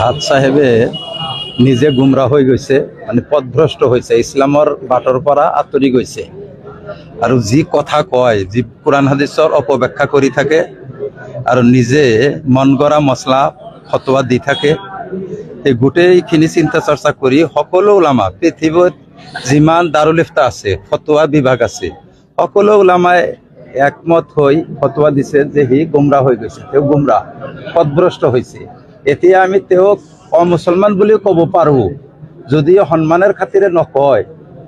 সাদ সাহেবে নিজে গুমৰা হৈ গৈছে, মানে পথভ্ৰষ্ট হৈছে, ইছলামৰ বাটৰ পৰা আঁতৰি গৈছে। আৰু যি কথা কয়, যি কোৰআন হাদিছৰ অপব্যাখ্যা কৰি থাকে আৰু নিজে মন গড়া মছলা ফতোৱা দি থাকে। এই গোটেইখিনি চিন্তা চৰ্চা কৰি সকলো ওলামা, পৃথিৱীত যিমান দাৰুল ইফতা আছে, ফতোৱা বিভাগ আছে, সকলো ওলামাই একমত হৈ ফতোৱা দিছে যে সি গুমৰা হৈ গৈছে, তেওঁ গুমৰা পথভ্ৰষ্ট হৈছে। এতিয়া আমি তেওঁক অমুছলমান বুলিও ক'ব পাৰোঁ, যদিও সন্মানের খাতিরে নকয়।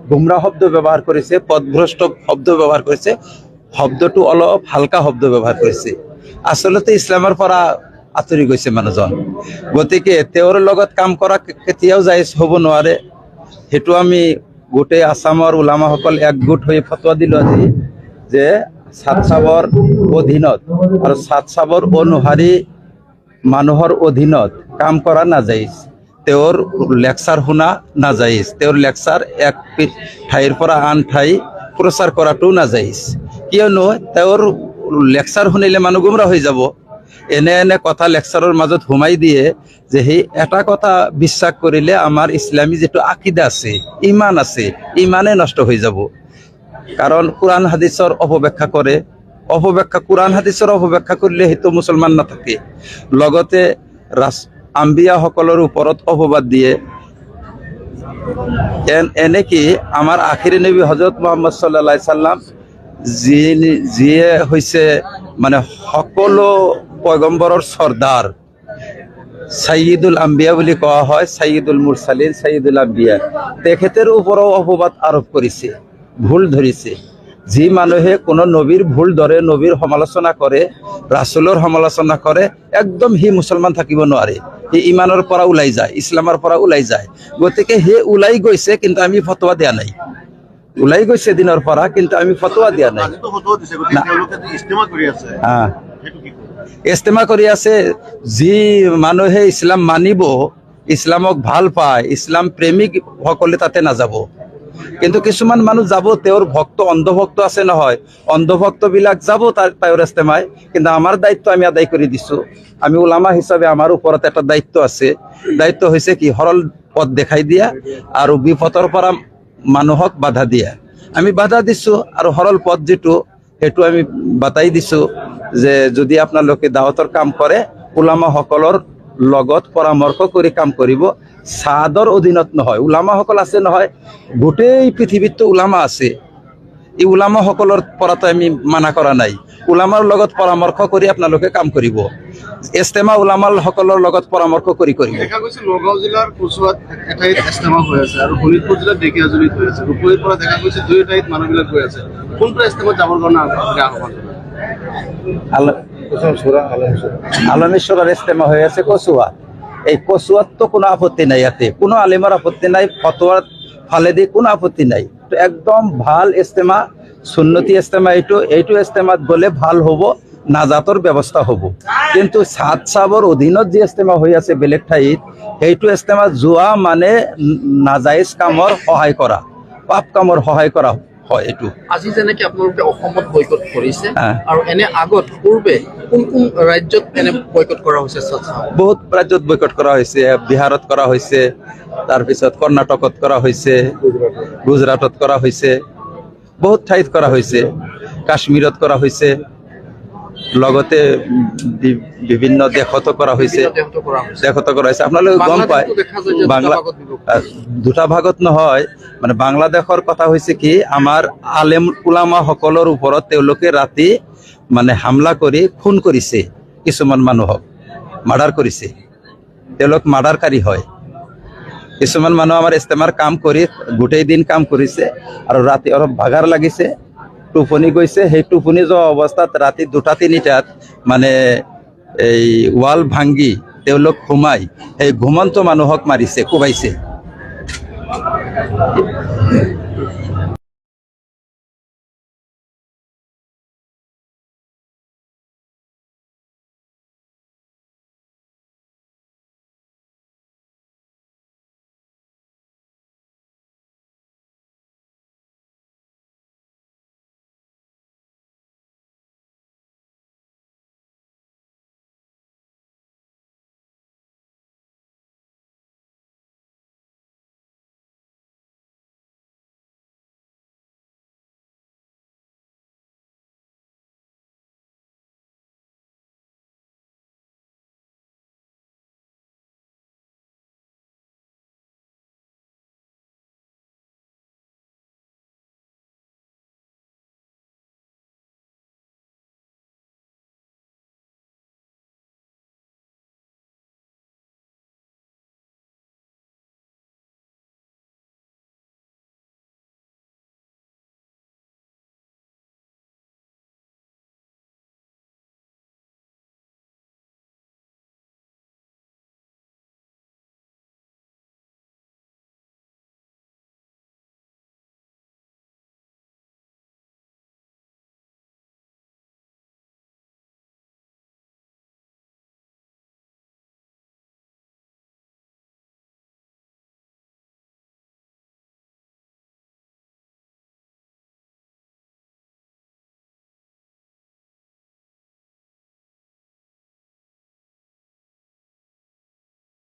গুমরা শব্দ ব্যবহার করেছে, পথভ্রষ্ট শব্দ ব্যবহার করেছে, শব্দটো অলপ হালকা শব্দ ব্যবহার করেছে। আচলতে ইছলামৰ পৰা আঁতৰি গৈছে মানুহজন। গতিকে তেওঁৰ লগত কাম কৰা কেতিয়াও জায়েজ হ'ব নোৱাৰে। সেইটো আমি গোটেই আসামৰ ওলামাসকল একগোট হৈ ফতোৱা দিলোঁ আজি যে সাদ সাহেবৰ অধীনত আৰু সাদ সাহেবৰ অনুসাৰী মানুহৰ অধীনত কাম কৰা নাজায়েজ, তেওঁৰ লেকচাৰ শুনা নাজায়েজ, তেওঁৰ লেকচাৰ এক ঠাইৰ পৰা আন ঠাই প্ৰচাৰ কৰাটো নাজায়েজ। কিয়নো তেওঁৰ লেকচাৰ শুনিলে মানুহ গুমৰা হৈ যাব। এনে এনে কথা লেকচাৰৰ মাজত সোমাই দিয়ে যে সেই এটা কথা বিশ্বাস কৰিলে আমাৰ ইছলামী যিটো আকিদা আছে, ইমান আছে, ইমানে নষ্ট হৈ যাব। কাৰণ কোৰআন হাদিছৰ অপব্যাখ্যা কৰে, কোৰআন হাদিছৰ অপব্যাখ্যা কৰিলে সেইটো মুছলমান নাথাকে। লগতে আম্বিয়াসকলৰ ওপৰত অপবাদ দিয়ে। এনেকি আমাৰ আখিৰি নবী হজৰত মুহাম্মদ সাল্লাল্লাহু আলাইহি সাল্লাম যিয়ে হৈছে মানে সকলো পয়গম্বৰৰ সৰ্দাৰ, সাইয়্যিদুল আম্বিয়া বুলি কোৱা হয়, সাইয়্যিদুল মুৰসালিন, সাইয়্যিদুল আম্বিয়া, তেখেতেৰ ওপৰও অপবাদ আৰোপ কৰিছে, ভুল ধৰিছে। যি মানুহে কোনো নবীৰ ভুল ধৰে, নবীৰ সমালোচনা কৰে, ৰাসূলৰ সমালোচনা কৰে, একদম সি মুছলমান থাকিব নোৱাৰে, সি ইমানৰ পৰা ওলাই যায়, ইছলামৰ পৰা ওলাই যায়। গতিকে সি ওলাই গৈছে, কিন্তু আমি ফতোৱা দিয়া নাই। ওলাই গৈছে দিনৰ পৰা, কিন্তু আমি ফতোৱা দিয়া নাই। ইস্তেমা কৰি আছে। যি মানুহে ইছলাম মানিব, ইছলামক ভাল পায়, ইছলাম প্ৰেমিক সকলে তাতে নাযাব। কিন্তু কিছুমান মানুহ যাব, তেওঁৰ ভক্ত, অন্ধভক্ত আছে নহয়, অন্ধভক্তবিলাক যাব তেওঁৰ ইস্তেমায়। কিন্তু আমাৰ দায়িত্ব আমি আদায় কৰি দিছোঁ। আমি ওলামা হিচাপে আমাৰ ওপৰত এটা দায়িত্ব আছে। দায়িত্ব হৈছে কি? সৰল পথ দেখাই দিয়া আৰু বিপথৰ পৰা মানুহক বাধা দিয়া। আমি বাধা দিছোঁ আৰু সৰল পথ যিটো, সেইটো আমি বাতাই দিছোঁ যে যদি আপোনালোকে দাৱতৰ কাম কৰে, ওলামাসকলৰ লগত পৰামৰ্শ কৰি কাম কৰিব। সাদৰ অধীনত নহয়, ওলামাসকল আছে নহয়, গোটেই পৃথিৱীততো ওলামা আছে। এই ওলামাসকলৰ পৰাতো আমি মানা কৰা নাই। ওলামাৰ লগত পৰামৰ্শ কৰি আপোনালোকে কাম কৰিব। ইস্তেমা ওলামাসকলৰ লগত পৰামৰ্শ কৰি কৰিব। দেখা গৈছে নগাঁও জিলাৰ কচুৱাত এঠাইত ইস্তেমা হৈ আছে আৰু শোণিতপুৰ জিলাত ঢেকীয়াজুলিত হৈ আছে। ৰূপহীৰ পৰা দেখা গৈছে দুই ঠাইত মানুহবিলাক গৈ আছে। কোনটো ইস্তেমাত যাবৰ কাৰণে আহ্বান আলমেশ্বৰৰ ইস্তেমা হৈ আছে কচুৱাত। এই কচুৱাততো কোনো আপত্তি নাই, ইয়াতে কোনো আলিমৰ আপত্তি নাই, ফতোয়াৰ ফালেদি কোনো আপত্তি নাই। একদম ভাল ইস্তেমা, সুন্নতি ইস্তেমা। এইটো ইস্তেমাত গ'লে ভাল হ'ব, নাজাতৰ ব্যৱস্থা হ'ব। কিন্তু সাদ সাহেবৰ অধীনত যি ইস্তেমা হৈ আছে বেলেগ ঠাইত, সেইটো ইস্তেমাত যোৱা মানে নাজায়েজ কামৰ সহায় কৰা, পাপ কামৰ সহায় কৰা হয়। এইটো আজি যেনেকে আপোনালোকে অসমত বয়কট কৰিছে, আৰু এনে আগত পূৰ্বে কোন কোন ৰাজ্যত এনে বয়কট কৰা হৈছে? বহুত ৰাজ্যত বয়কট কৰা হৈছে। বিহাৰত কৰা হৈছে, তাৰপিছত কৰ্ণাটকত কৰা হৈছে, গুজৰাটত কৰা হৈছে, বহুত ঠাইত কৰা হৈছে, কাশ্মীৰত কৰা হৈছে, লগতে বিভিন্ন দেশতো কৰা হৈছে। আপোনালোকে গম পায়, বাংলা দুটা ভাগত নহয়, মানে বাংলাদেশৰ কথা হৈছে কি, আমাৰ আলেম উলামা সকলৰ ওপৰত তেওঁলোকে ৰাতি মানে হামলা কৰি খুন কৰিছে, কিছুমান মানুহক মাৰ্ডাৰ কৰিছে। তেওঁলোক মাৰ্ডাৰকাৰী হয়। কিছুমান মানুহ আমাৰ ইস্তেমাৰ কাম কৰি গোটেই দিন কাম কৰিছে আৰু ৰাতি অলপ ভাগাৰ লাগিছে, টোপনি গৈছে। সেই টোপনি যোৱা অৱস্থাত ৰাতি 2টা-3টাত মানে এই ৱাল ভাঙি তেওঁলোক সোমাই সেই ঘুমন্ত মানুহক মাৰিছে, কোবাইছে।